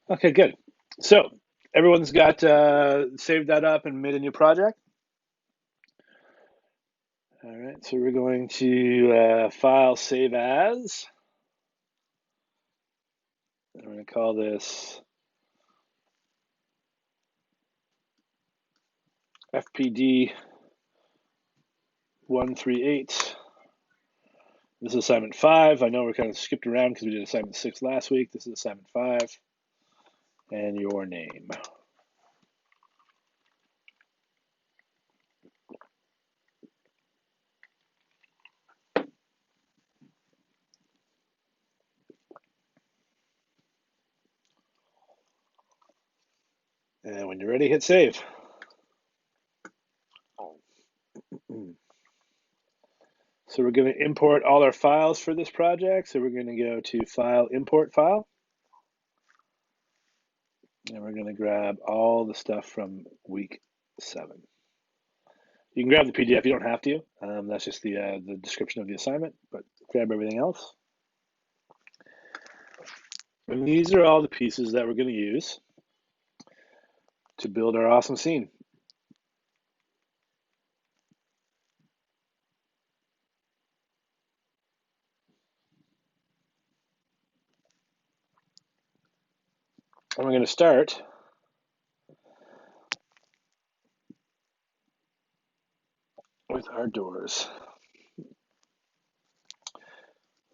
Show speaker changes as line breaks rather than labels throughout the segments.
Okay, good. So everyone's got saved that up and made a new project. All right, so we're going to file save as. I'm going to call this FPD 138. This is assignment 5. I know we're kind of skipped around because we did assignment 6 last week. This is assignment 5. And your name. And when you're ready, hit save. So we're going to import all our files for this project. So we're going to go to File, Import File. And we're going to grab all the stuff from week 7. You can grab the PDF. You don't have to. That's just the description of the assignment. But grab everything else. And these are all the pieces that we're going to use to build our awesome scene. And we're going to start with our doors.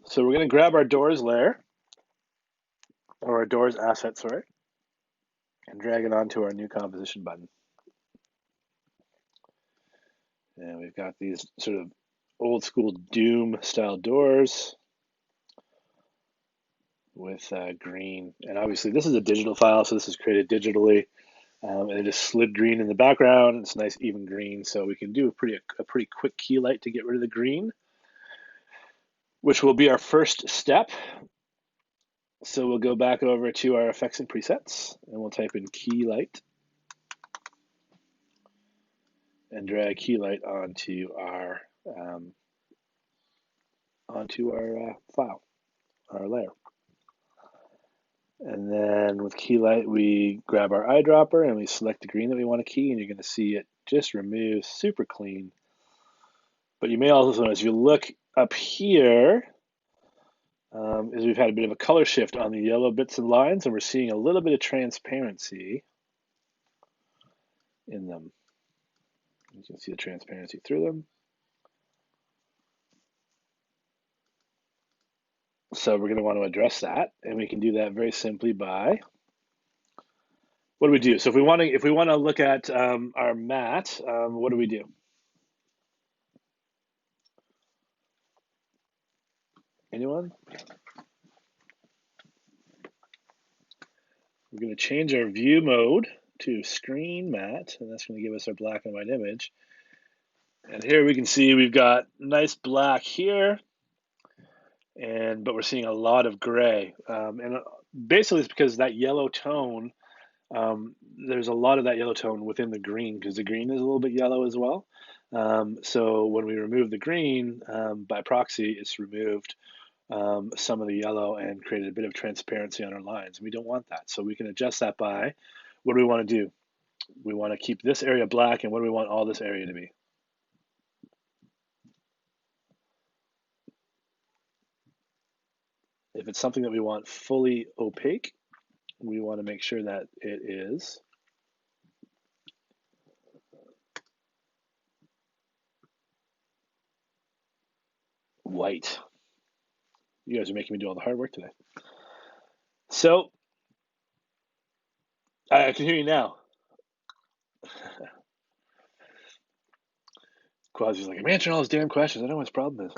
So we're going to grab our doors layer, or our doors asset, sorry, and drag it onto our new composition button. And we've got these sort of old school Doom style doors with green. And obviously this is a digital file, so this is created digitally. And it just slid green in the background. It's nice even green, so we can do a pretty quick key light to get rid of the green, which will be our first step. So we'll go back over to our effects and presets, and we'll type in key light and drag key light onto our file, our layer. And then with key light, we grab our eyedropper and we select the green that we want to key, and you're going to see it just remove super clean. But you may also notice if you look up here, is we've had a bit of a color shift on the yellow bits and lines, and we're seeing a little bit of transparency in them. You can see the transparency through them. So we're going to want to address that, and we can do that very simply by, what do we do? So if we want to look at our mat, what do we do? Anyone? We're going to change our view mode to screen mat, and that's going to give us our black and white image. And here we can see we've got nice black here, but we're seeing a lot of gray. And basically it's because that yellow tone, there's a lot of that yellow tone within the green, because the green is a little bit yellow as well. So when we remove the green, by proxy, it's removed some of the yellow and created a bit of transparency on our lines. We don't want that. So we can adjust that by, what do we want to do? We want to keep this area black, and what do we want all this area to be? If it's something that we want fully opaque, we want to make sure that it is white. You guys are making me do all the hard work today. So I can hear you now. Quasi's like, I'm answering all those damn questions. I know what his problem is.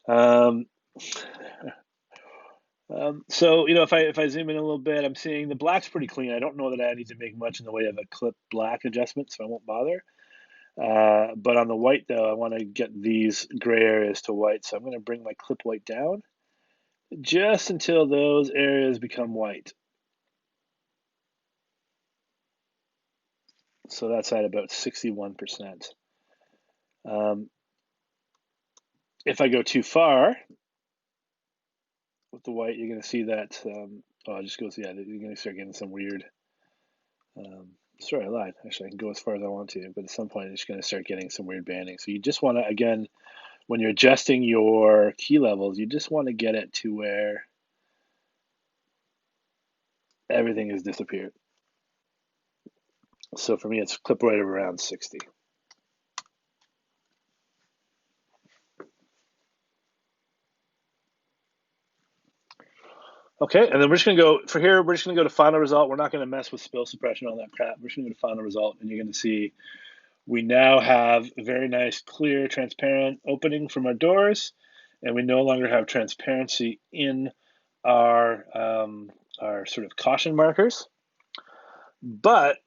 Um, so if I zoom in a little bit, I'm seeing the black's pretty clean. I don't know that I need to make much in the way of a clip black adjustment, so I won't bother. But on the white, though, I want to get these gray areas to white, so I'm going to bring my clip white down just until those areas become white. So that's at about 61%. If I go too far with the white, you're going to see that Oh, it just goes, yeah, you're going to start getting some weird, sorry, I lied. Actually, I can go as far as I want to, but at some point, it's going to start getting some weird banding. So you just want to, again, when you're adjusting your key levels, you just want to get it to where everything has disappeared. So for me, it's clip right of around 60. Okay, and then we're just going to go, for here, we're just going to go to final result. We're not going to mess with spill suppression, all that crap. We're just going to go to final result, and you're going to see we now have a very nice, clear, transparent opening from our doors, and we no longer have transparency in our sort of caution markers. But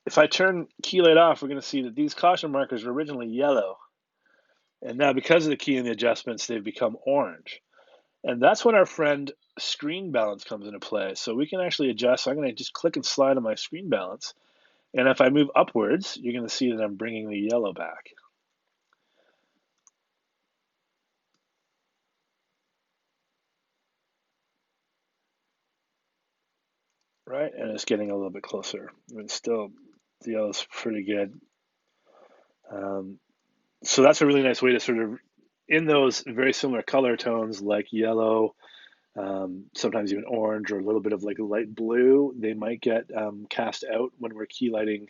if I turn key light off, we're going to see that these caution markers were originally yellow, and now because of the key and the adjustments, they've become orange. And that's when our friend screen balance comes into play. So we can actually adjust. So I'm going to just click and slide on my screen balance. And if I move upwards, you're going to see that I'm bringing the yellow back. Right? And it's getting a little bit closer. I mean, still, the yellow's pretty good. So that's a really nice way to sort of, in those very similar color tones like yellow, sometimes even orange or a little bit of like light blue, they might get cast out when we're key lighting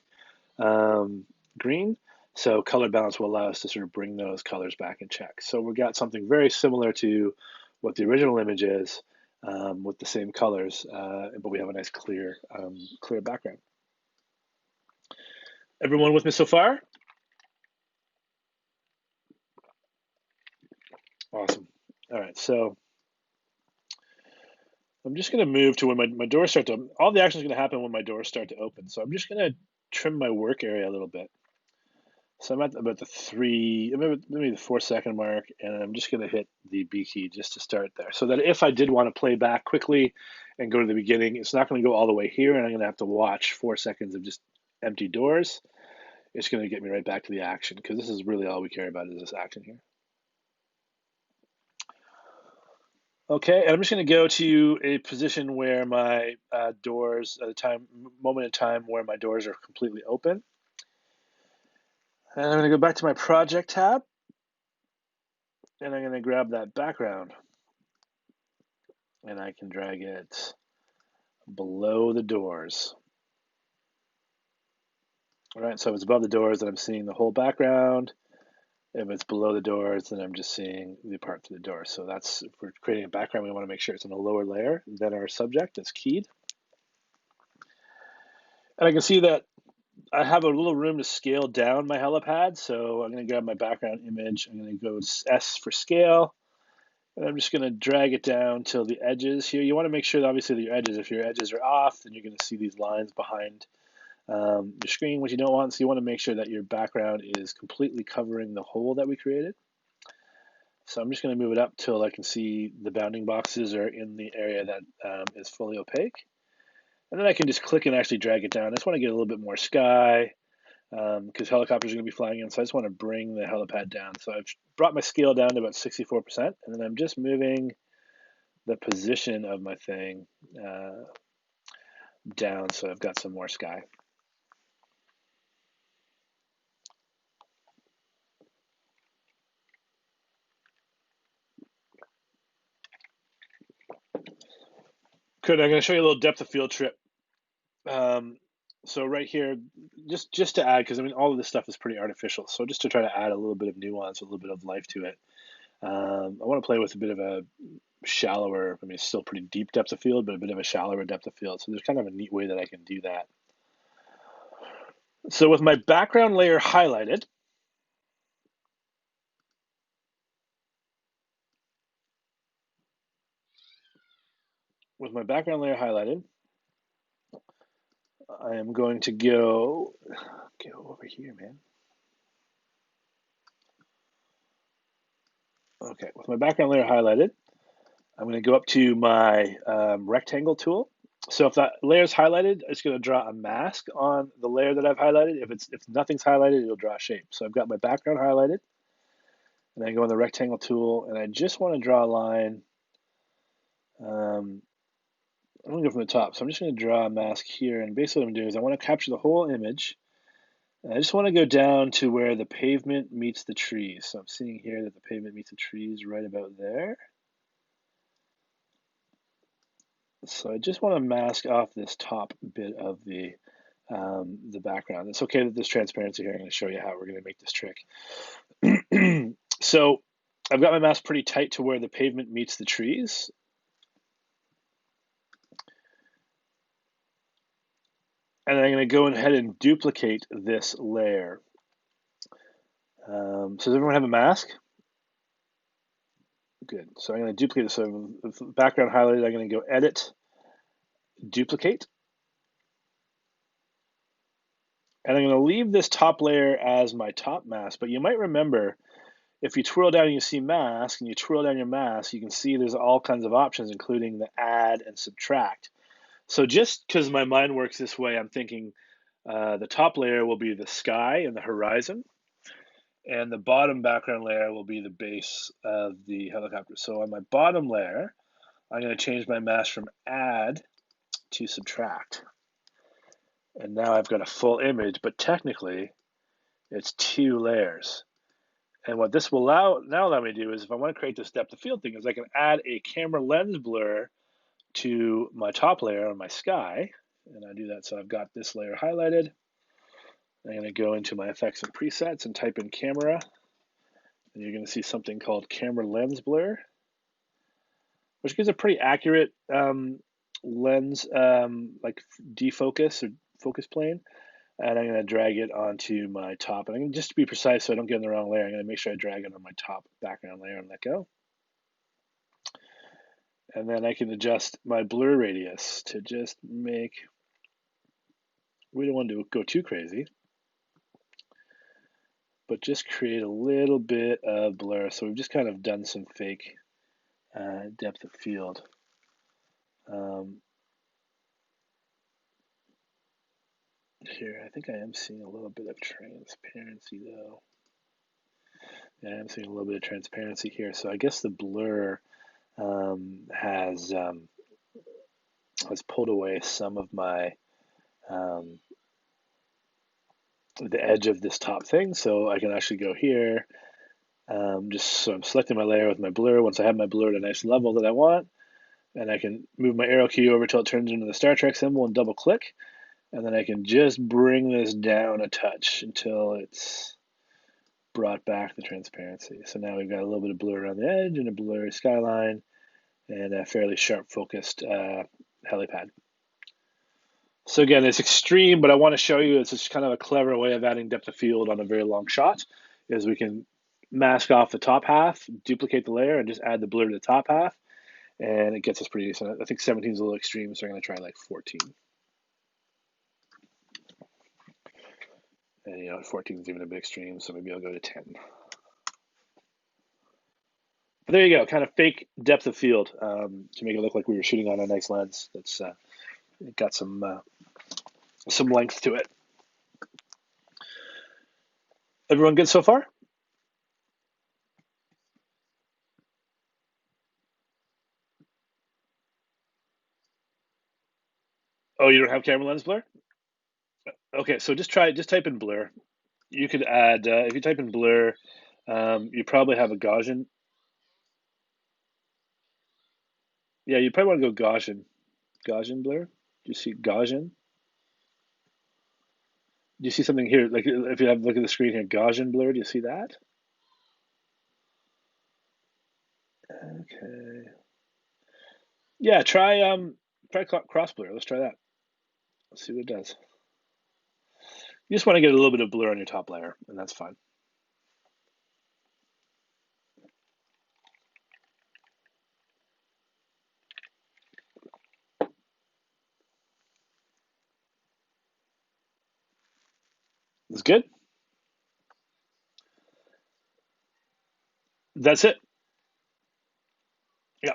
green. So color balance will allow us to sort of bring those colors back in check. So we've got something very similar to what the original image is with the same colors, but we have a nice clear background. Everyone with me so far? Awesome. All right, so I'm just going to move to when my doors start to, all the action is going to happen when my doors start to open. So I'm just going to trim my work area a little bit. So I'm at about the maybe the 4-second mark, and I'm just going to hit the B key just to start there. So that if I did want to play back quickly and go to the beginning, it's not going to go all the way here, and I'm going to have to watch 4 seconds of just empty doors. It's going to get me right back to the action, because this is really all we care about is this action here. Okay, and I'm just going to go to a position where my doors, at a moment in time where my doors are completely open. And I'm going to go back to my project tab, and I'm going to grab that background, and I can drag it below the doors. All right, so if it's above the doors, then I'm seeing the whole background. If it's below the doors, then I'm just seeing the part to the door. So that's, if we're creating a background, we want to make sure it's in a lower layer than our subject that's keyed. And I can see that I have a little room to scale down my helipad, so I'm going to grab my background image. I'm going to go S for scale, and I'm just going to drag it down till the edges here. You want to make sure that obviously that your edges, if your edges are off, then you're going to see these lines behind your screen, which you don't want. So you want to make sure that your background is completely covering the hole that we created. So I'm just going to move it up till I can see the bounding boxes are in the area that is fully opaque. And then I can just click and actually drag it down. I just want to get a little bit more sky, because helicopters are going to be flying in. So I just want to bring the helipad down. So I've brought my scale down to about 64%, and then I'm just moving the position of my thing down so I've got some more sky. Good, I'm going to show you a little depth of field trip. So right here, just to add, because I mean, all of this stuff is pretty artificial. So just to try to add a little bit of nuance, a little bit of life to it, I want to play with a bit of a shallower, I mean, it's still pretty deep depth of field, but a bit of a shallower depth of field. So there's kind of a neat way that I can do that. So with my background layer highlighted, I am going to go over here, man. Okay, with my background layer highlighted, I'm going to go up to my rectangle tool. So if that layer is highlighted, it's going to draw a mask on the layer that I've highlighted. If nothing's highlighted, it'll draw a shape. So I've got my background highlighted, and I go on the rectangle tool, and I just want to draw a line I'm going to go from the top. So I'm just going to draw a mask here. And basically what I'm doing is I want to capture the whole image. And I just want to go down to where the pavement meets the trees. So I'm seeing here that the pavement meets the trees right about there. So I just want to mask off this top bit of the background. It's okay that there's transparency here. I'm going to show you how we're going to make this trick. So I've got my mask pretty tight to where the pavement meets the trees. And I'm going to go ahead and duplicate this layer. So does everyone have a mask? Good. So I'm going to duplicate this. So with the background highlighted, I'm going to go Edit, Duplicate. And I'm going to leave this top layer as my top mask. But you might remember, if you twirl down and you see mask, and you twirl down your mask, you can see there's all kinds of options, including the add and subtract. So just because my mind works this way, I'm thinking the top layer will be the sky and the horizon, and the bottom background layer will be the base of the helicopter. So on my bottom layer, I'm going to change my mask from add to subtract. And now I've got a full image, but technically it's 2 layers. And what this will now allow me to do is, if I want to create this depth of field thing, is I can add a camera lens blur to my top layer on my sky. And I do that, so I've got this layer highlighted. I'm going to go into my effects and presets and type in camera. And you're going to see something called camera lens blur, which gives a pretty accurate lens, like defocus or focus plane. And I'm going to drag it onto my top. And I'm going to, just to be precise so I don't get in the wrong layer, I'm going to make sure I drag it on my top background layer and let go. And then I can adjust my blur radius to just make, we don't want to go too crazy, but just create a little bit of blur. So we've just kind of done some fake depth of field. Here, I think I am seeing a little bit of transparency though. Yeah, I'm seeing a little bit of transparency here. So I guess the blur has pulled away some of my the edge of this top thing. So I can actually go here. Just so I'm selecting my layer with my blur. Once I have my blur at a nice level that I want, and I can move my arrow key over till it turns into the Star Trek symbol and double click. And then I can just bring this down a touch until it's brought back the transparency. So now we've got a little bit of blur around the edge and a blurry skyline and a fairly sharp focused helipad. So again, it's extreme, but I want to show you it's just kind of a clever way of adding depth of field on a very long shot, is we can mask off the top half, duplicate the layer, and just add the blur to the top half, and it gets us pretty decent. I think 17 is a little extreme, so I'm going to try like 14. And 14 is even a bit extreme, so maybe I'll go to 10. But there you go, kind of fake depth of field to make it look like we were shooting on a nice lens that's got some length to it. Everyone good so far? Oh, you don't have camera lens blur? Okay, so just type in blur. You could add, if you type in blur, you probably have a Gaussian. Yeah, you probably want to go Gaussian blur. Do you see Gaussian? Do you see something here? Like if you have a look at the screen here, Gaussian blur, do you see that? Okay. Yeah, try cross blur. Let's try that. Let's see what it does. You just want to get a little bit of blur on your top layer, and that's fine. That's good. That's it. Yeah.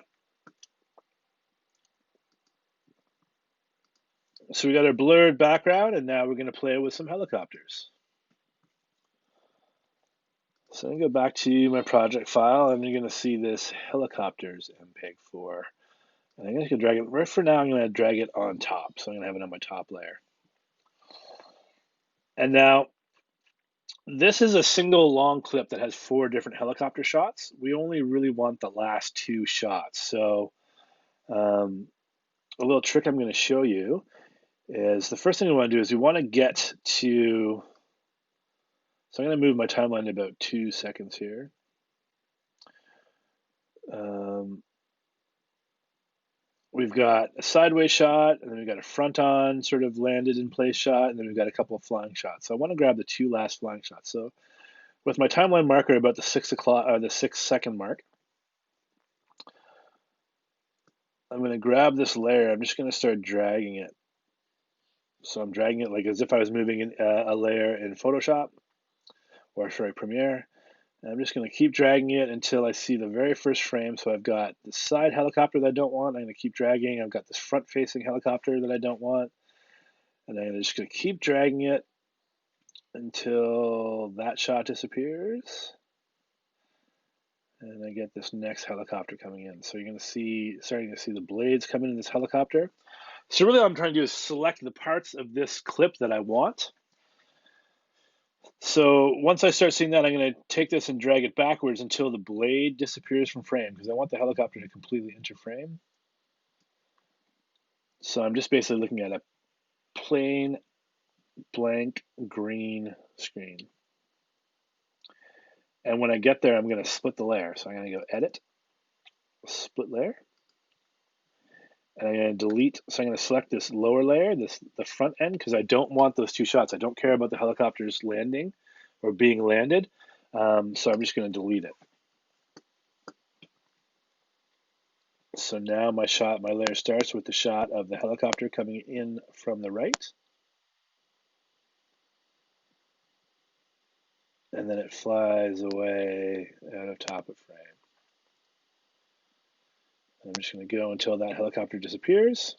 So we got our blurred background, and now we're going to play with some helicopters. So I'm going to go back to my project file, and you're going to see this helicopters MPEG 4 And I'm going to drag it, right for now, I'm going to drag it on top. So I'm going to have it on my top layer. And now, this is a single long clip that has 4 different helicopter shots. We only really want the last 2 shots. So a little trick I'm going to show you is the first thing we want to do is we want to get to, so I'm going to move my timeline to about 2 seconds here. We've got a sideways shot, and then we've got a front on sort of landed in place shot, and then we've got a couple of flying shots. So I want to grab the 2 last flying shots. So with my timeline marker about the 6 second mark, I'm going to grab this layer. I'm just going to start dragging it. So I'm dragging it like as if I was moving a layer in Photoshop, or sorry, Premiere. And I'm just going to keep dragging it until I see the very first frame. So I've got the side helicopter that I don't want. I'm going to keep dragging. I've got this front-facing helicopter that I don't want. And I'm just going to keep dragging it until that shot disappears. And I get this next helicopter coming in. So you're going to see, starting to see the blades come in this helicopter. So really all I'm trying to do is select the parts of this clip that I want. So once I start seeing that, I'm going to take this and drag it backwards until the blade disappears from frame, because I want the helicopter to completely enter frame. So I'm just basically looking at a plain blank green screen. And when I get there, I'm going to split the layer. So I'm going to go Edit, Split Layer. And I'm going to delete. So I'm going to select this lower layer, the front end, because I don't want those 2 shots. I don't care about the helicopters landing or being landed. So I'm just going to delete it. So now my layer starts with the shot of the helicopter coming in from the right. And then it flies away out of top of frame. I'm just going to go until that helicopter disappears.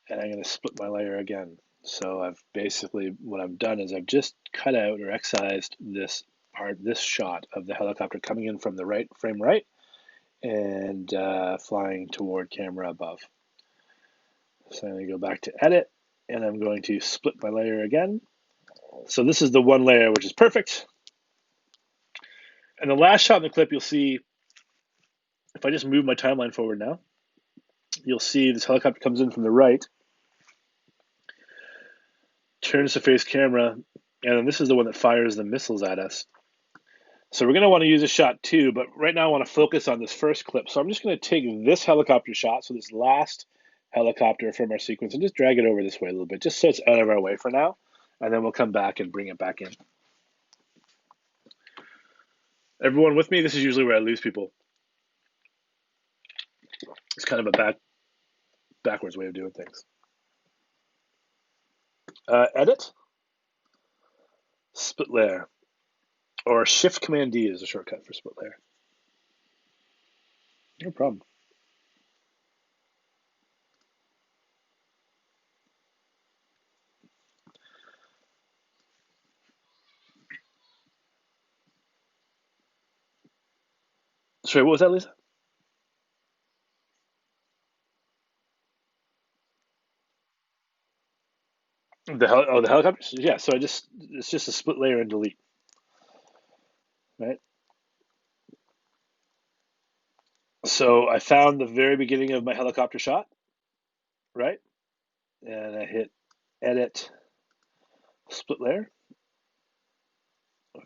And I'm going to split my layer again. So I've basically, what I've done is I've just cut out or excised this part, this shot of the helicopter coming in from the right, frame right, and flying toward camera above. So I'm going to go back to Edit, and I'm going to split my layer again. So this is the one layer which is perfect. And the last shot in the clip, you'll see, if I just move my timeline forward now, you'll see this helicopter comes in from the right, turns to face camera, and then this is the one that fires the missiles at us. So we're going to want to use a shot too, but right now I want to focus on this first clip. So I'm just going to take this helicopter shot, so this last helicopter from our sequence, and just drag it over this way a little bit, just so it's out of our way for now, and then we'll come back and bring it back in. Everyone with me? This is usually where I lose people. It's kind of a backwards way of doing things. Edit, split layer, or Shift Command D is a shortcut for split layer. No problem. Sorry, what was that, Lisa? The helicopters? Yeah, so it's just a split layer and delete, right? So I found the very beginning of my helicopter shot, right? And I hit Edit, Split Layer.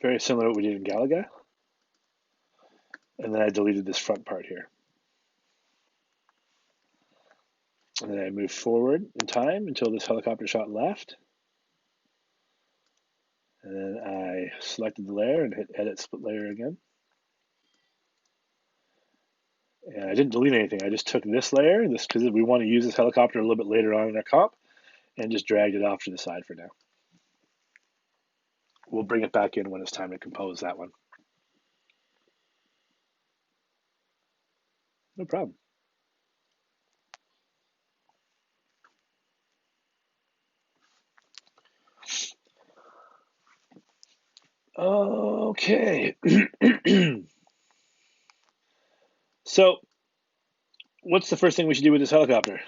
Very similar to what we did in Galaga. And then I deleted this front part here. And then I moved forward in time until this helicopter shot left. And then I selected the layer and hit Edit, Split Layer again. And I didn't delete anything. I just took this layer, because we want to use this helicopter a little bit later on in our comp, and just dragged it off to the side for now. We'll bring it back in when it's time to compose that one. No problem. Okay. So what's the first thing we should do with this helicopter?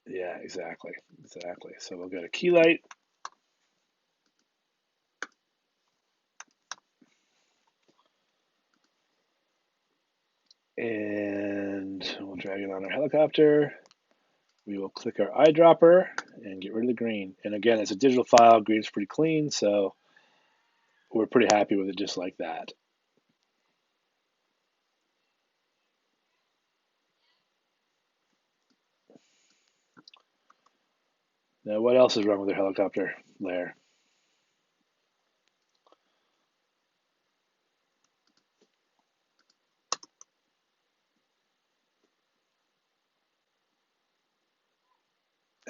Yeah, exactly. So we'll go to key light. And we'll drag it on our helicopter. We will click our eyedropper and get rid of the green. And again, it's a digital file. Green's pretty clean, so we're pretty happy with it just like that. Now, what else is wrong with the helicopter layer?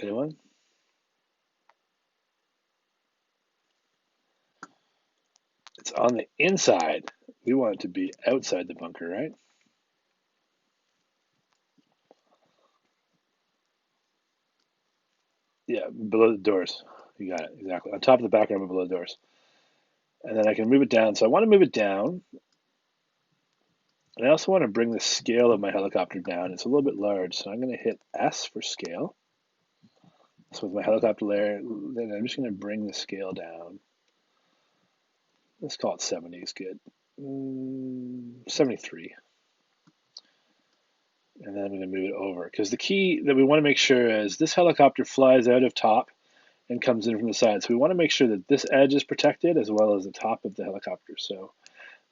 Anyone? It's on the inside. We want it to be outside the bunker, right? Yeah, below the doors. You got it, exactly. On top of the background, but below the doors. And then I can move it down. So I want to move it down. And I also want to bring the scale of my helicopter down. It's a little bit large, so I'm going to hit S for scale. So with my helicopter layer, then I'm just going to bring the scale down. Let's call it 70 is good. 73. And then I'm going to move it over. Because the key that we want to make sure is this helicopter flies out of top and comes in from the side. So we want to make sure that this edge is protected as well as the top of the helicopter. So,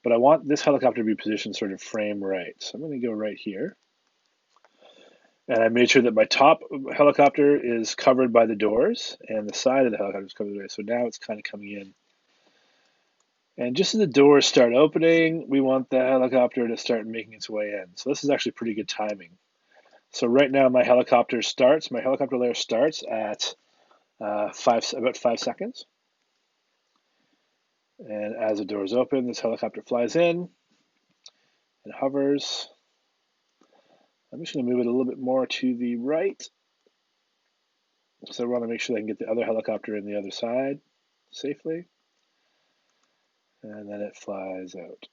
but I want this helicopter to be positioned sort of frame right. So I'm going to go right here. And I made sure that my top helicopter is covered by the doors and the side of the helicopter is covered by the doors. So now it's kind of coming in. And just as the doors start opening, we want the helicopter to start making its way in. So this is actually pretty good timing. So right now my helicopter layer starts at about 5 seconds. And as the doors open, this helicopter flies in and hovers. I'm just going to move it a little bit more to the right. So I want to make sure I can get the other helicopter in the other side safely. And then it flies out.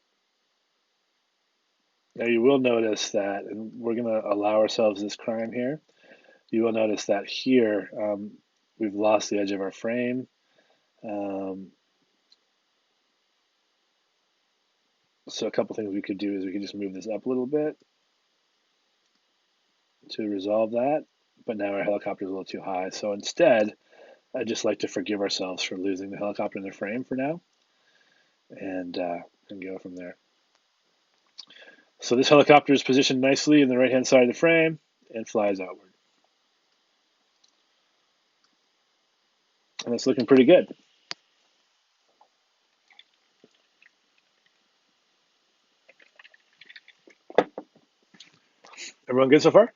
Now you will notice that, and we're going to allow ourselves this crime here, you will notice that here we've lost the edge of our frame. So a couple things we could do is we could just move this up a little bit to resolve that, but now our helicopter is a little too high. So instead, I'd just like to forgive ourselves for losing the helicopter in the frame for now, and go from there. So this helicopter is positioned nicely in the right-hand side of the frame and flies outward. And it's looking pretty good. Everyone good so far?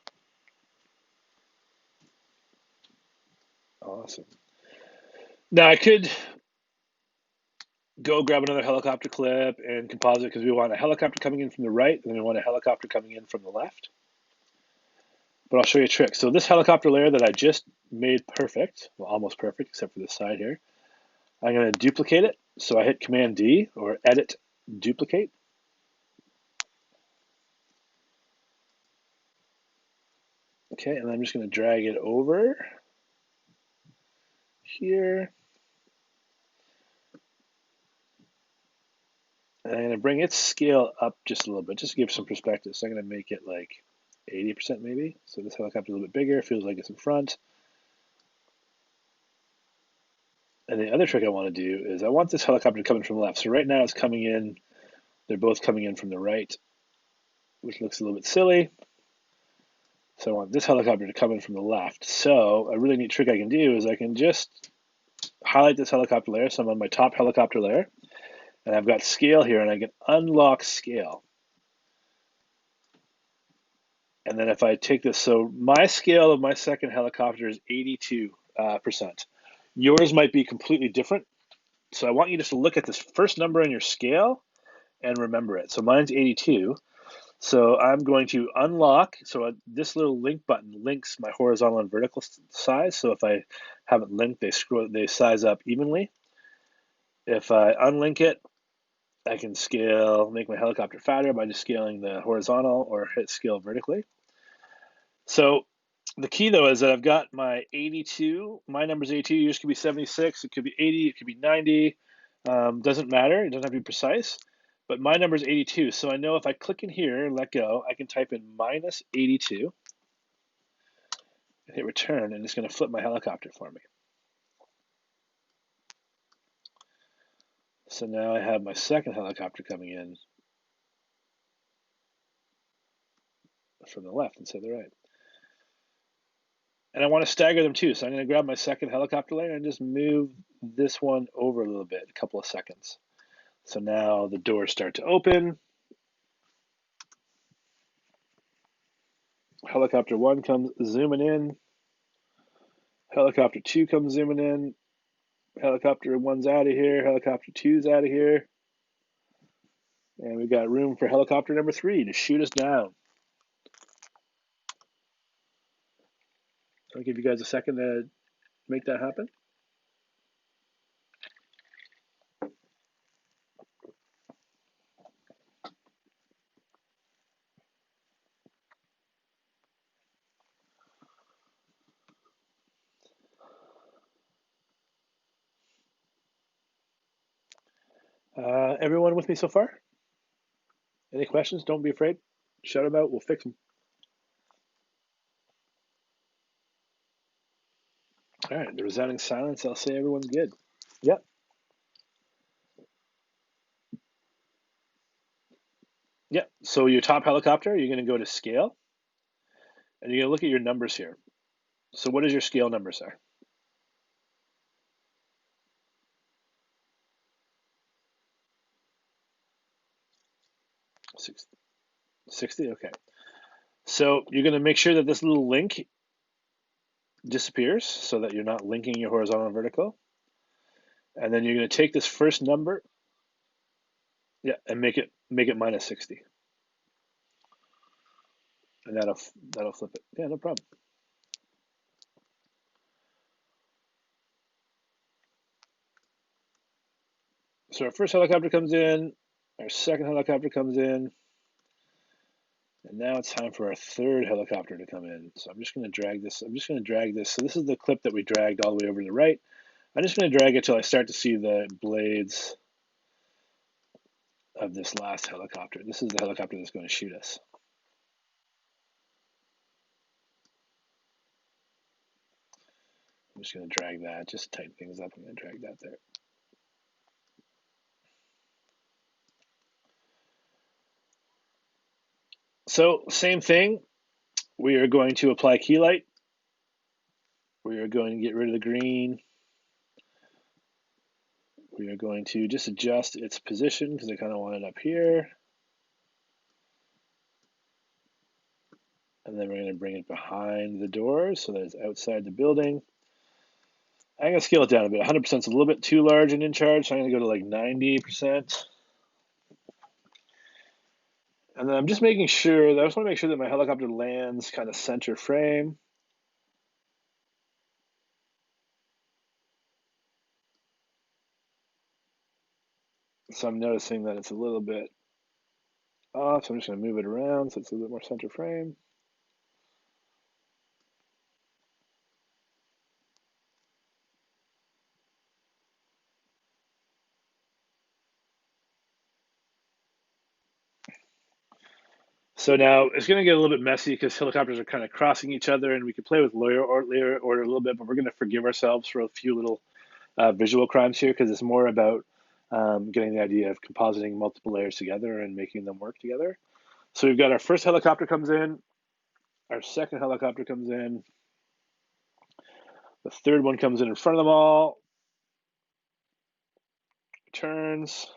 Awesome. Now I could go grab another helicopter clip and composite because we want a helicopter coming in from the right and then we want a helicopter coming in from the left. But I'll show you a trick. So this helicopter layer that I just made perfect, well, almost perfect except for this side here, I'm going to duplicate it. So I hit Command D or Edit Duplicate. Okay, and I'm just going to drag it over here. And I'm going to bring its scale up just a little bit, just to give some perspective. So I'm going to make it like 80% maybe. So this helicopter is a little bit bigger, feels like it's in front. And the other trick I want to do is I want this helicopter coming from the left. So right now it's coming in, they're both coming in from the right, which looks a little bit silly. So I want this helicopter to come in from the left. So a really neat trick I can do is I can just highlight this helicopter layer. So I'm on my top helicopter layer, and I've got scale here, and I can unlock scale. And then if I take this, so my scale of my second helicopter is 82%. Yours might be completely different. So I want you just to look at this first number on your scale and remember it. So mine's 82. So I'm going to unlock. So this little link button links my horizontal and vertical size. So if I have it linked, they size up evenly. If I unlink it, I can scale, make my helicopter fatter by just scaling the horizontal or hit scale vertically. So the key though is that I've got my 82, my number's 82, yours could be 76, it could be 80, it could be 90, doesn't matter, it doesn't have to be precise, but my number's 82, so I know if I click in here and let go, I can type in minus 82 and hit return, and it's going to flip my helicopter for me. So now I have my second helicopter coming in from the left instead of the right. And I want to stagger them too, so I'm going to grab my second helicopter layer and just move this one over a little bit, a couple of seconds. So now the doors start to open. Helicopter 1 comes zooming in. Helicopter 2 comes zooming in. Helicopter 1's out of here. Helicopter 2's out of here. And we've got room for helicopter number 3 to shoot us down. I'll give you guys a second to make that happen. Everyone with me so far? Any questions? Don't be afraid. Shout them out. We'll fix them. All right. The resounding silence. I'll say everyone's good. Yep. Yep. So your top helicopter, you're going to go to scale, and you're going to look at your numbers here. So what is your scale numbers there? 60? Okay. So you're going to make sure that this little link disappears so that you're not linking your horizontal and vertical. And then you're going to take this first number, yeah, and make it minus 60. And that'll flip it. Yeah, no problem. So our first helicopter comes in, our second helicopter comes in, and now it's time for our third helicopter to come in. So I'm just going to drag this. So this is the clip that we dragged all the way over to the right. I'm just going to drag it till I start to see the blades of this last helicopter. This is the helicopter that's going to shoot us. I'm just going to drag that, just tighten things up. I'm going to drag that there. So same thing, we are going to apply key light. We are going to get rid of the green. We are going to just adjust its position because I kind of want it up here. And then we're going to bring it behind the doors so that it's outside the building. I'm going to scale it down a bit. 100% is a little bit too large and in charge, so I'm going to go to like 90%. And then I'm just making sure, I just want to make sure that my helicopter lands kind of center frame. So I'm noticing that it's a little bit off, so I'm just going to move it around so it's a little bit more center frame. So now it's going to get a little bit messy because helicopters are kind of crossing each other, and we could play with layer order a little bit, but we're going to forgive ourselves for a few little visual crimes here because it's more about getting the idea of compositing multiple layers together and making them work together. So we've got our first helicopter comes in, our second helicopter comes in, the third one comes in front of them all, turns,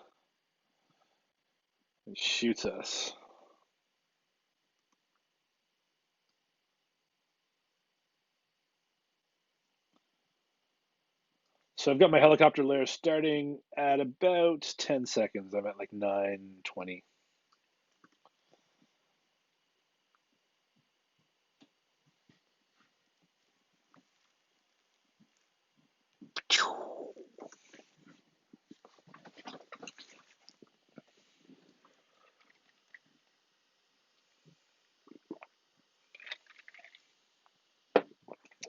and shoots us. So I've got my helicopter layer starting at about 10 seconds. I'm at like 9:20.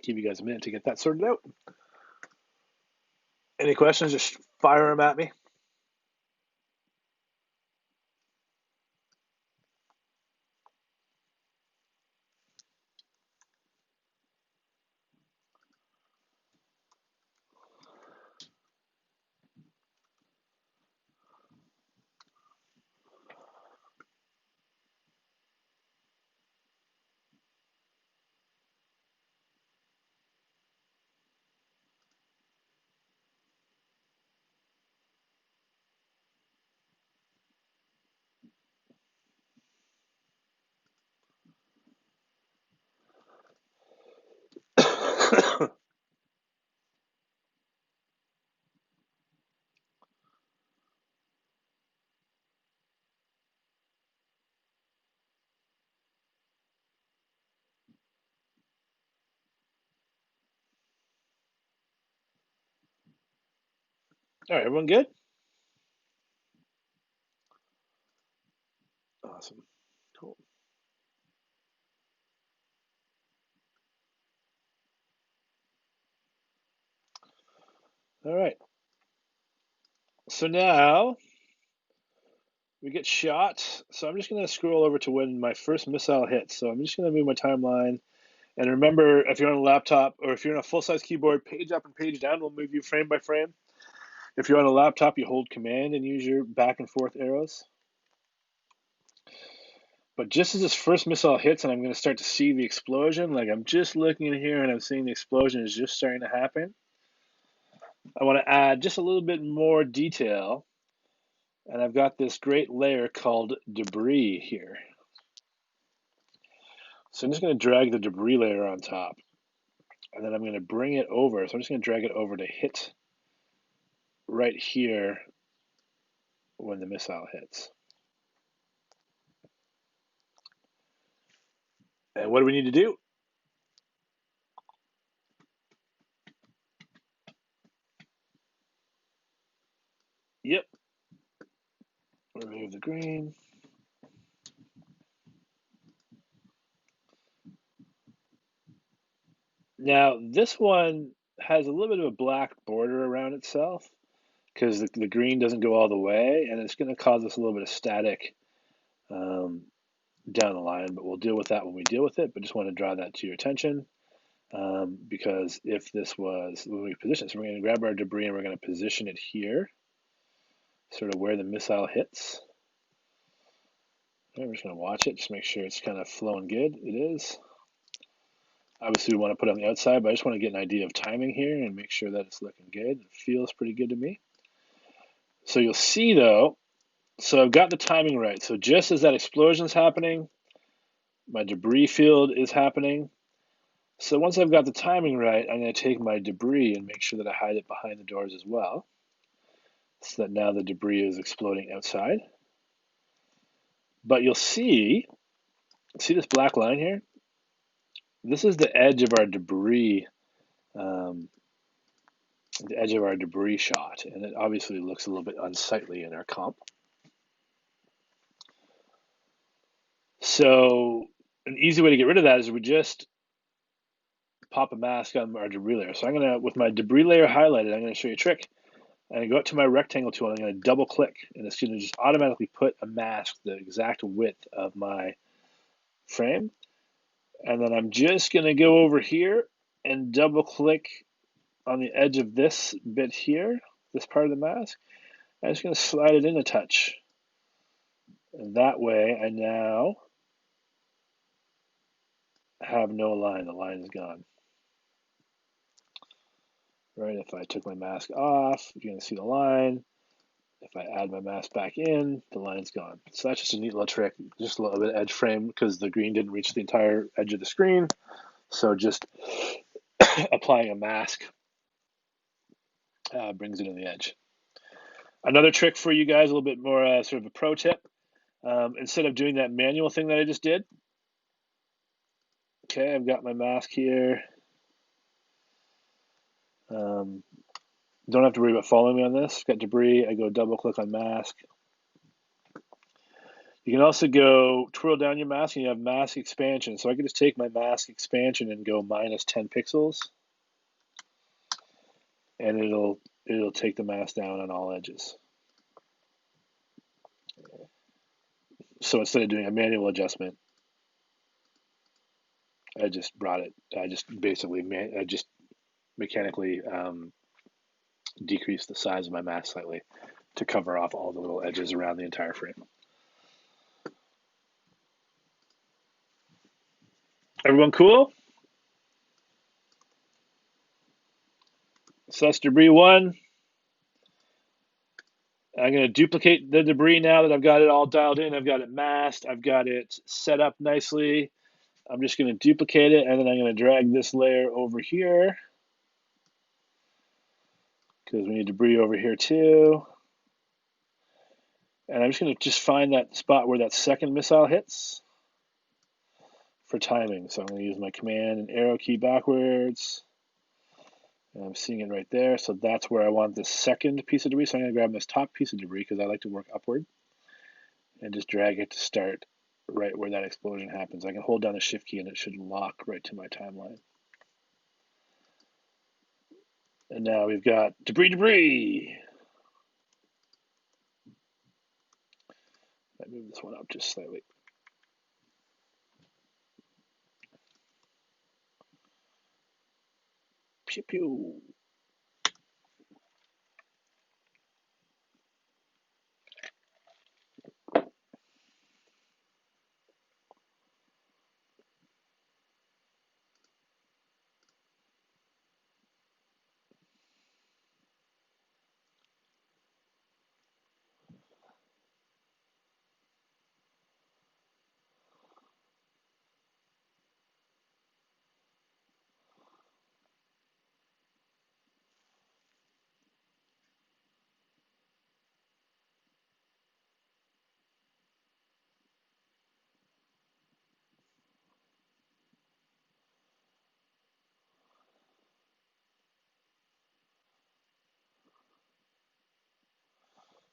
Give you guys a minute to get that sorted out. Any questions, just fire them at me. All right, everyone good? Awesome. Cool. All right. So now we get shot. So I'm just going to scroll over to when my first missile hits. So I'm just going to move my timeline. And remember, if you're on a laptop or if you're on a full-size keyboard, page up and page down will move you frame by frame. If you're on a laptop, you hold Command and use your back and forth arrows. But just as this first missile hits and I'm going to start to see the explosion, like I'm just looking in here and I'm seeing the explosion is just starting to happen, I want to add just a little bit more detail. And I've got this great layer called debris here. So I'm just going to drag the debris layer on top. And then I'm going to bring it over. So I'm just going to drag it over to hit right here when the missile hits. And what do we need to do? Yep. Remove the green. Now, this one has a little bit of a black border around itself because the green doesn't go all the way, and it's going to cause us a little bit of static down the line, but we'll deal with that when we deal with it. But just want to draw that to your attention because if this was when we position, so we're going to grab our debris and we're going to position it here, sort of where the missile hits. Okay, we're just going to watch it, just make sure it's kind of flowing good. It is. Obviously, we want to put it on the outside, but I just want to get an idea of timing here and make sure that it's looking good. It feels pretty good to me. So you'll see, though, so I've got the timing right. So just as that explosion is happening, my debris field is happening. So once I've got the timing right, I'm going to take my debris and make sure that I hide it behind the doors as well, so that now the debris is exploding outside. But you'll see this black line here? This is the edge of our debris, the edge of our debris shot, and it obviously looks a little bit unsightly in our comp. So an easy way to get rid of that is we just pop a mask on our debris layer. So I'm going to, with my debris layer highlighted, I'm going to show you a trick. I'm going to go up to my rectangle tool, and I'm going to double click, and it's going to just automatically put a mask the exact width of my frame. And then I'm just going to go over here and double click on the edge of this bit here, this part of the mask. I'm just going to slide it in a touch. And that way I now have no line. The line is gone. Right, if I took my mask off, you're going to see the line. If I add my mask back in, the line's gone. So that's just a neat little trick, just a little bit of edge frame because the green didn't reach the entire edge of the screen. So just applying a mask brings it in the edge. Another trick for you guys, a little bit more sort of a pro tip. Instead of doing that manual thing that I just did, okay, I've got my mask here. Don't have to worry about following me on this. Got debris, I go double click on mask. You can also go twirl down your mask and you have mask expansion. So I can just take my mask expansion and go minus 10 pixels, and it'll take the mask down on all edges. So instead of doing a manual adjustment, I just mechanically decreased the size of my mask slightly to cover off all the little edges around the entire frame. Everyone cool? So that's debris 1. I'm going to duplicate the debris now that I've got it all dialed in. I've got it masked. I've got it set up nicely. I'm just going to duplicate it, and then I'm going to drag this layer over here because we need debris over here too. And I'm just going to find that spot where that second missile hits for timing. So I'm going to use my command and arrow key backwards. And I'm seeing it right there. So that's where I want this second piece of debris. So I'm going to grab this top piece of debris because I like to work upward and just drag it to start right where that explosion happens. I can hold down the shift key and it should lock right to my timeline. And now we've got debris. I move this one up just slightly. Pew pew.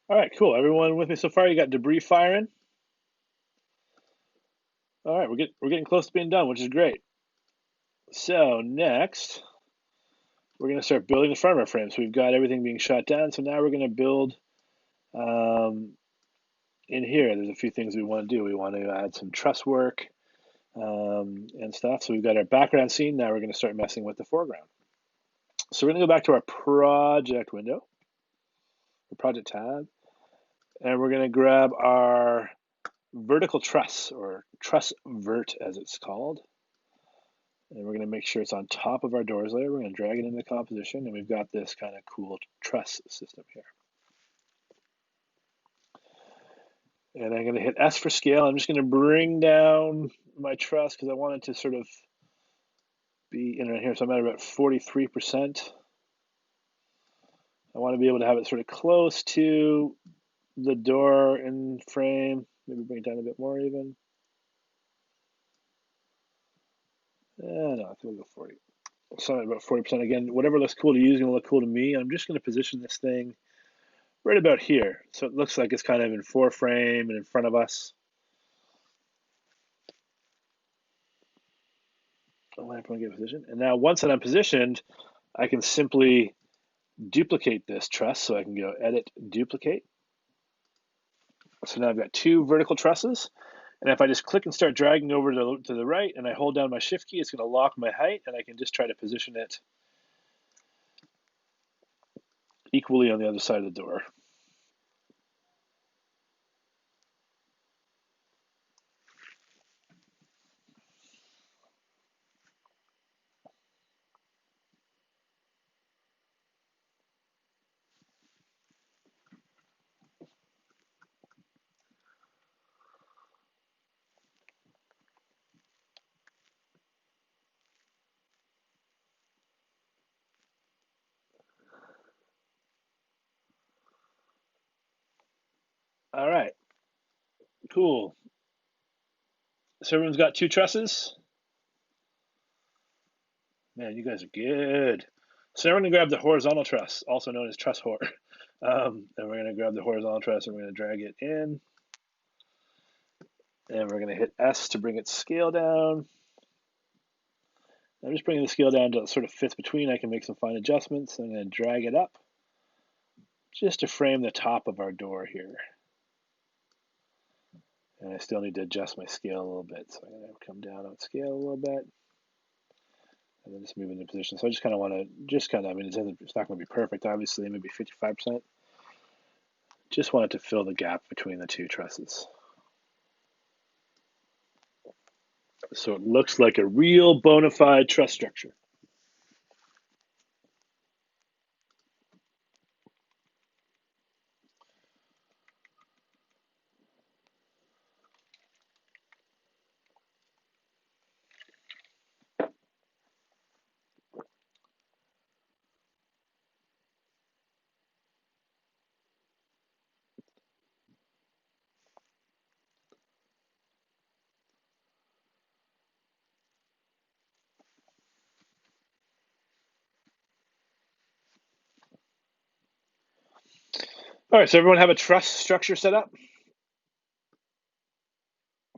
All right, cool. Everyone with me so far? You got debris firing? All right, we're getting close to being done, which is great. So next, we're going to start building the firmware frame. So we've got everything being shot down. So now we're going to build in here. There's a few things we want to do. We want to add some truss work and stuff. So we've got our background scene. Now we're going to start messing with the foreground. So we're going to go back to our project window, the project tab, and we're going to grab our vertical truss, or truss vert as it's called. And we're going to make sure it's on top of our doors layer. We're going to drag it into the composition, and we've got this kind of cool truss system here. And I'm going to hit S for scale. I'm just going to bring down my truss because I want it to sort of be in right here. So I'm at about 43%. I want to be able to have it sort of close to the door in frame. Maybe bring it down a bit more even. No, I think we'll go 40. So I'm at about 40%. Again, whatever looks cool to you is going to look cool to me. I'm just going to position this thing right about here. So it looks like it's kind of in frame and in front of us. And now once that I'm positioned, I can simply duplicate this truss. So I can go edit, duplicate. So now I've got 2 vertical trusses. And if I just click and start dragging over to the right and I hold down my shift key, it's going to lock my height, and I can just try to position it equally on the other side of the door. All right, cool. So everyone's got 2 trusses? Man, you guys are good. So now we're going to grab the horizontal truss, also known as truss whore. And we're going to grab the horizontal truss and we're going to drag it in. And we're going to hit S to bring its scale down. I'm just bringing the scale down to sort of fits between. I can make some fine adjustments. I'm going to drag it up just to frame the top of our door here. And I still need to adjust my scale a little bit. So I'm going to come down on scale a little bit. And then just move into position. So I just kind of want to, I mean, it's not going to be perfect, obviously, maybe 55%. Just want it to fill the gap between the two trusses. So it looks like a real bona fide truss structure. All right, so everyone have a truss structure set up?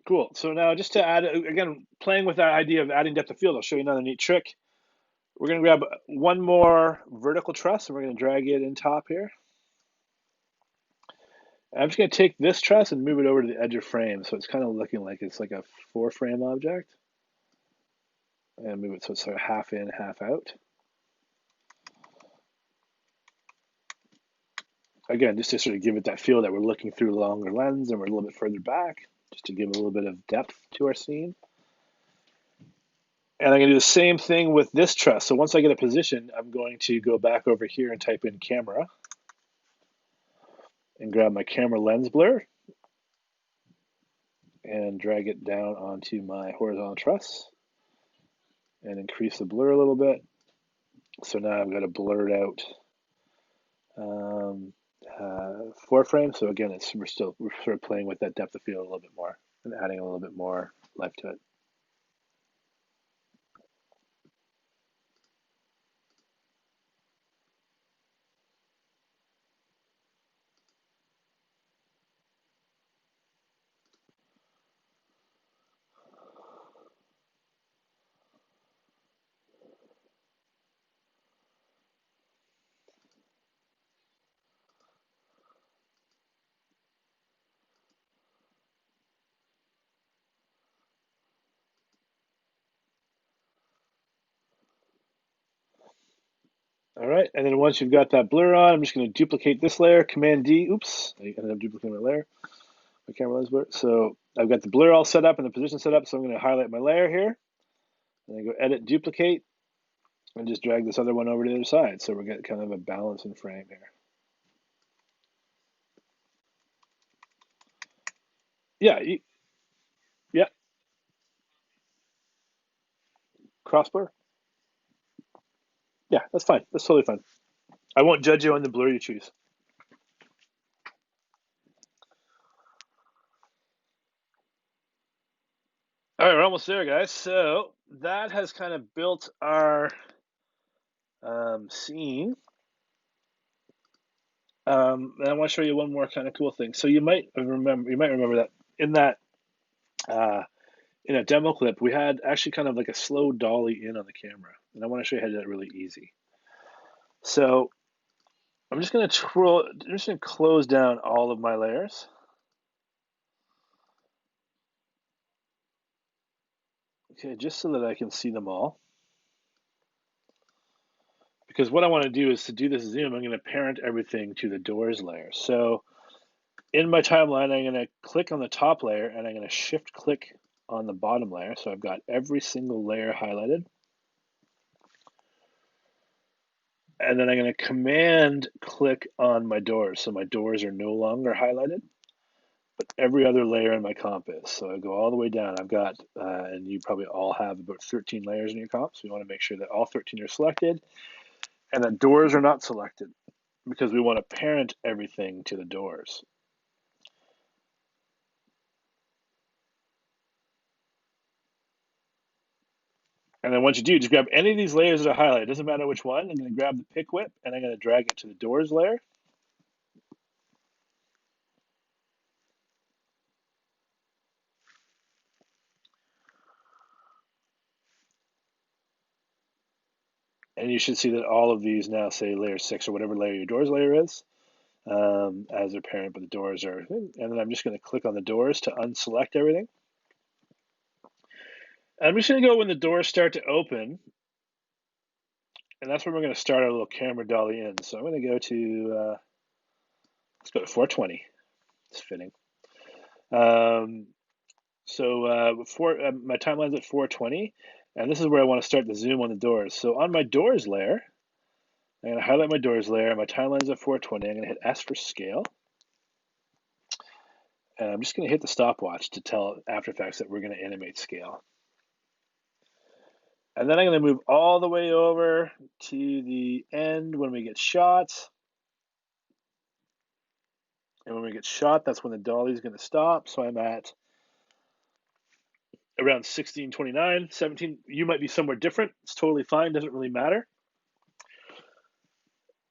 Cool. So now just to add, again, playing with that idea of adding depth of field, I'll show you another neat trick. We're going to grab one more vertical truss and we're going to drag it in top here. I'm just going to take this truss and move it over to the edge of frame. So it's kind of looking like it's like a 4-frame object. And move it so it's sort of half in, half out. Again, just to sort of give it that feel that we're looking through a longer lens and we're a little bit further back, just to give a little bit of depth to our scene. And I'm going to do the same thing with this truss. So once I get a position, I'm going to go back over here and type in camera and grab my camera lens blur and drag it down onto my horizontal truss and increase the blur a little bit. So now I've got a blurred out 4-frame. So again, we're sort of playing with that depth of field a little bit more and adding a little bit more life to it. All right, and then once you've got that blur on, I'm just going to duplicate this layer, Command D. Oops, I ended up duplicating my layer, my camera lens blur. So I've got the blur all set up and the position set up. So I'm going to highlight my layer here, and then go Edit, Duplicate, and just drag this other one over to the other side. So we're getting kind of a balance in frame here. Yeah, yeah, cross blur. Yeah, that's fine. That's totally fine. I won't judge you on the blur you choose. All right, we're almost there, guys. So that has kind of built our scene. And I want to show you one more kind of cool thing. So you might remember that in a demo clip we had actually kind of like a slow dolly in on the camera, and I want to show you how to do that really easy. So I'm just going to close down all of my layers. Okay, just so that I can see them all. Because what I want to do is to do this zoom, I'm going to parent everything to the doors layer. So in my timeline, I'm going to click on the top layer and I'm going to shift click on the bottom layer. So I've got every single layer highlighted. And then I'm going to command click on my doors. So my doors are no longer highlighted, but every other layer in my comp is. So I go all the way down. I've got, and you probably all have about 13 layers in your comp. So we want to make sure that all 13 are selected and that doors are not selected because we want to parent everything to the doors. And then once you do, just grab any of these layers that are highlighted. It doesn't matter which one. I'm going to grab the pick whip and I'm going to drag it to the doors layer. And you should see that all of these now say layer 6 or whatever layer your doors layer is as their parent, but the doors are, and then I'm just going to click on the doors to unselect everything. And I'm just going to go when the doors start to open, and that's when we're going to start our little camera dolly in. So I'm going to go to, let's go to 420. It's fitting. My timeline's at 420, and this is where I want to start the zoom on the doors. So on my doors layer, I'm going to highlight my doors layer. My timeline's at 420. I'm going to hit S for scale. And I'm just going to hit the stopwatch to tell After Effects that we're going to animate scale. And then I'm going to move all the way over to the end when we get shot. And when we get shot, that's when the dolly is going to stop. So I'm at around 16:29, 17. You might be somewhere different. It's totally fine. Doesn't really matter.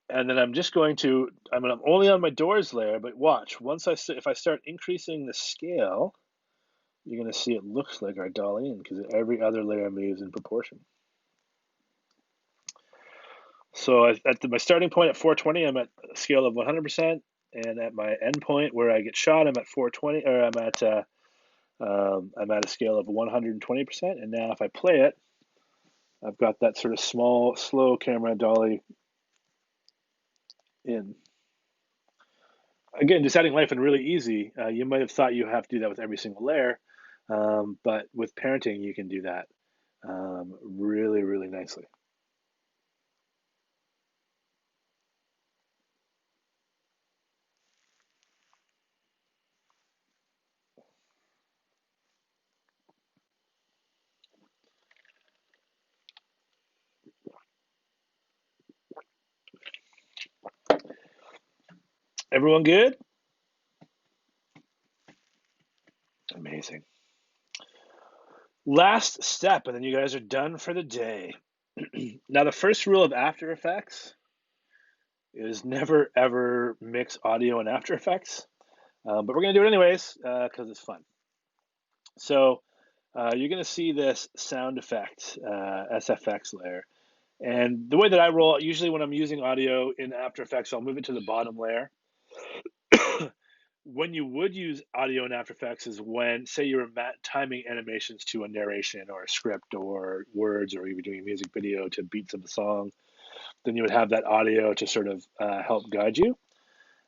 And then I'm just going to, I'm only on my doors layer, but watch. If I start increasing the scale, you're going to see it looks like our dolly in because every other layer moves in proportion. So at my starting point at 420, I'm at a scale of 100%, and at my end point where I get shot, I'm at 420, or I'm at a scale of 120%. And now if I play it, I've got that sort of small, slow camera dolly in. Again, just adding life in really easy. You might have thought you have to do that with every single layer, but with parenting, you can do that really, really nicely. Everyone good? Amazing. Last step, and then you guys are done for the day. Now, the first rule of After Effects is never ever mix audio in After Effects, but we're going to do it anyways because it's fun. So you're going to see this sound effect, SFX layer. And the way that I roll, usually when I'm using audio in After Effects, I'll move it to the bottom layer. When you would use audio in After Effects is when, say, you were timing animations to a narration or a script or words, or you were doing a music video to beats of the song, then you would have that audio to sort of help guide you.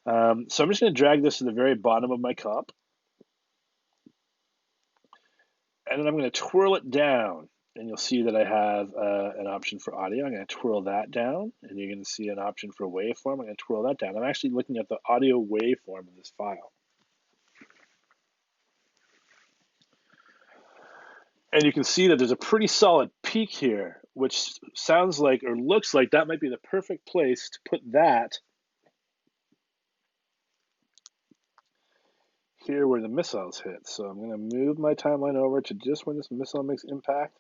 So I'm just going to drag this to the very bottom of my comp. And then I'm going to twirl it down. And you'll see that I have an option for audio. I'm going to twirl that down. And you're going to see an option for waveform. I'm going to twirl that down. I'm actually looking at the audio waveform of this file. And you can see that there's a pretty solid peak here, which sounds like or looks like that might be the perfect place to put that here where the missiles hit. So I'm going to move my timeline over to just when this missile makes impact.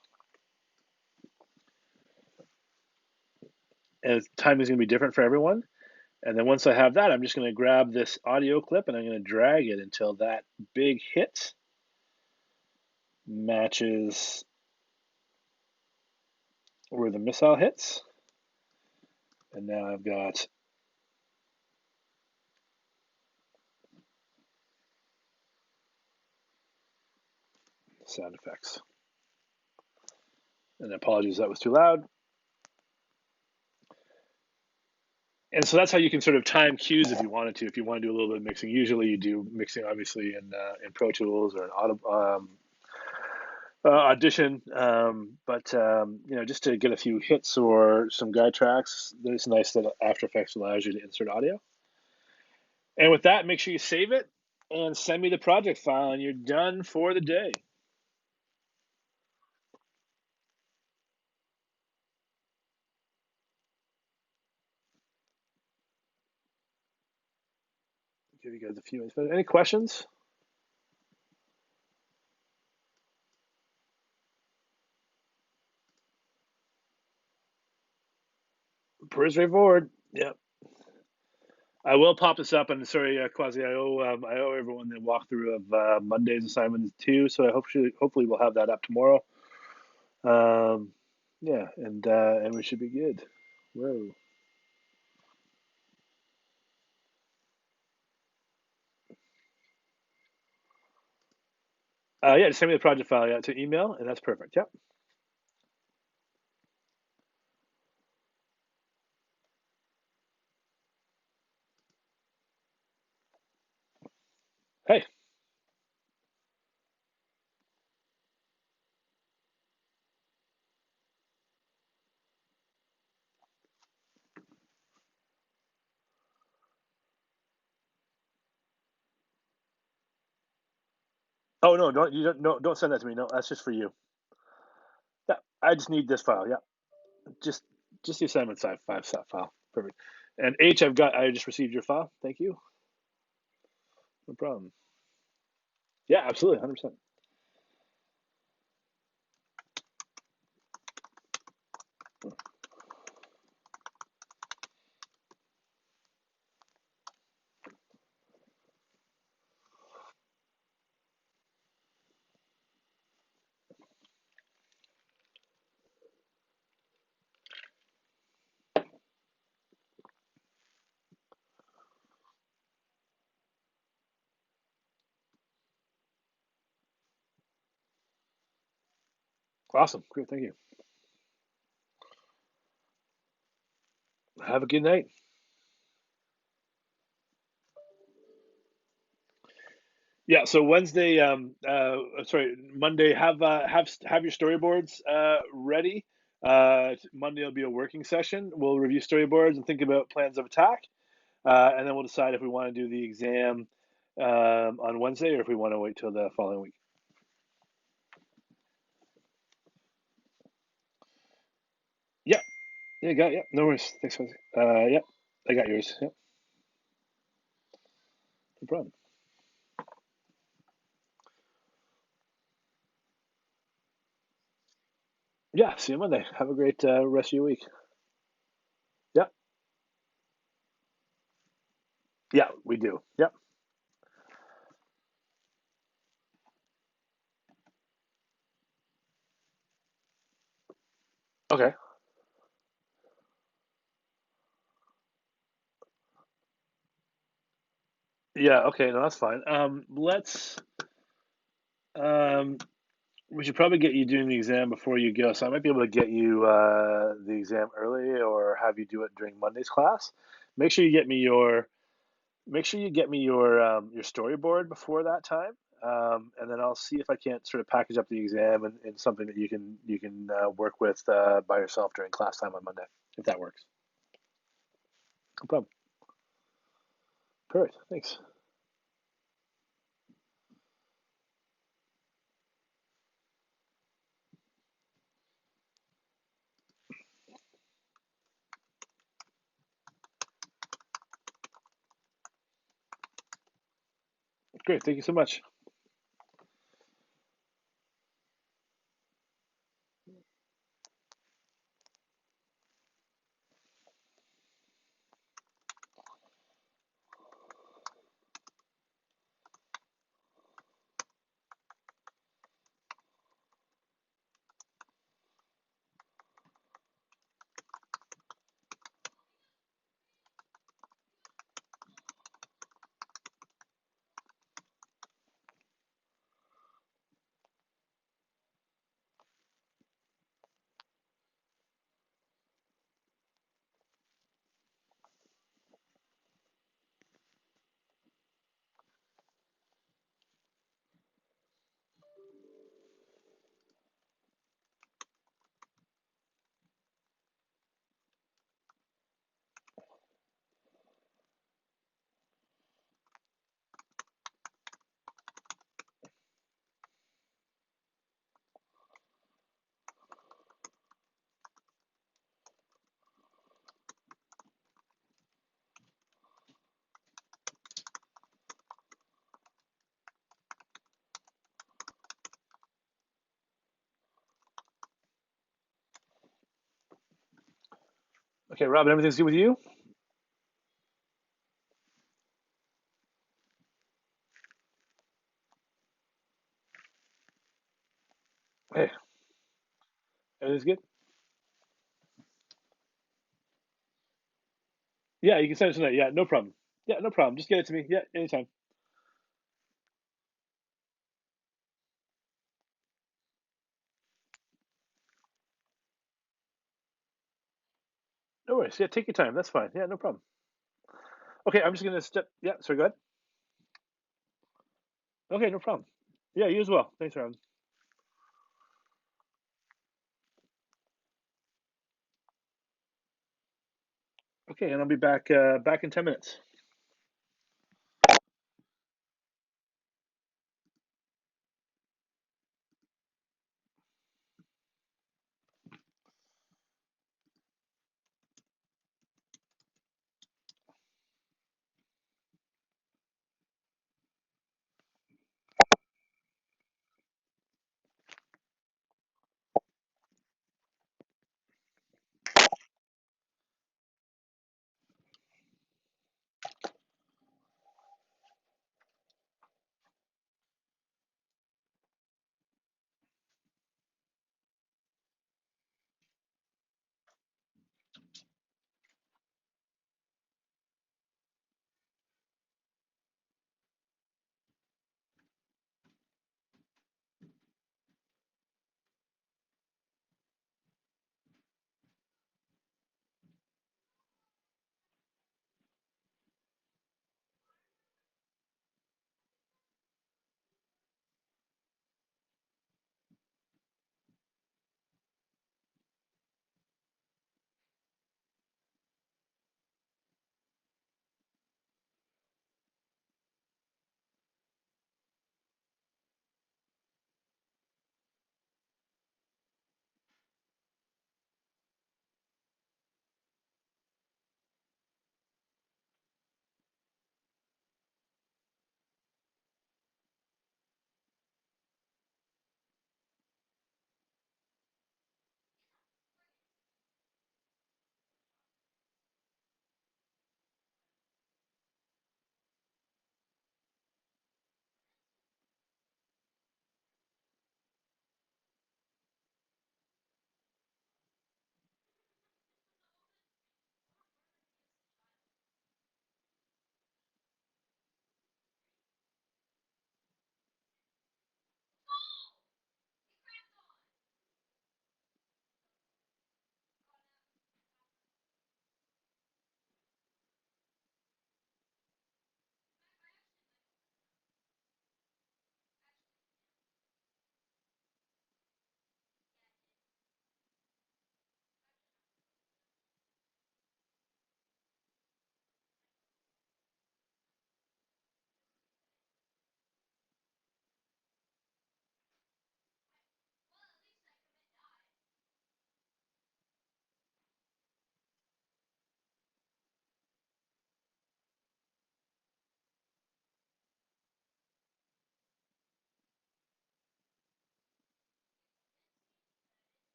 And timing is going to be different for everyone. And then once I have that, I'm just going to grab this audio clip and I'm going to drag it until that big hit matches where the missile hits. And now I've got sound effects. And apologies, that was too loud. And so that's how you can sort of time cues if you wanted to. If you want to do a little bit of mixing, usually you do mixing obviously in Pro Tools or in Audition. But you know, just to get a few hits or some guide tracks, it's nice that After Effects allows you to insert audio. And with that, make sure you save it and send me the project file, and you're done for the day. Give you guys a few minutes. Any questions? Pretty straightforward. Yep. I will pop this up, and sorry, Quasi, I owe everyone the walkthrough of Monday's assignment too. So hopefully we'll have that up tomorrow. Yeah, and we should be good. Whoa. Yeah, just send me the project file, yeah, to email, and that's perfect. Yep. Hey. Oh no, don't you don't no, don't send that to me. No, that's just for you. Yeah, I just need this file. Yeah, just just the assignment side five set file. Perfect. And H, I just received your file. Thank you. No problem. Yeah, absolutely, 100%. Awesome. Great. Thank you. Have a good night. Yeah. So Wednesday, sorry, Monday, have your storyboards ready. Monday will be a working session. We'll review storyboards and think about plans of attack, and then we'll decide if we want to do the exam on Wednesday or if we want to wait till the following week. Yeah. Yeah. Got it. Yeah. No worries. Thanks, Wednesday. Yeah. I got yours. Yeah. No problem. Yeah. See you Monday. Have a great rest of your week. Yeah. Yeah. We do. Yeah. Okay. Yeah. Okay. No, that's fine. Let's. Um, we should probably get you doing the exam before you go. So I might be able to get you the exam early, or have you do it during Monday's class. Make sure you get me your your storyboard before that time, and then I'll see if I can't sort of package up the exam in something that you can work with by yourself during class time on Monday, if that works. No problem. Perfect. Thanks. Great. Thank you so much. Okay, Robin, everything's good with you? Hey, everything's good? Yeah, you can send it tonight. Yeah, no problem. Yeah, no problem. Just get it to me. Yeah, anytime. No worries. Yeah, take your time. That's fine. Yeah, no problem. Okay, I'm just gonna step. Yeah, sorry, go ahead. Okay, no problem. Yeah, you as well. Thanks, Rob. Okay, and I'll be back in 10 minutes.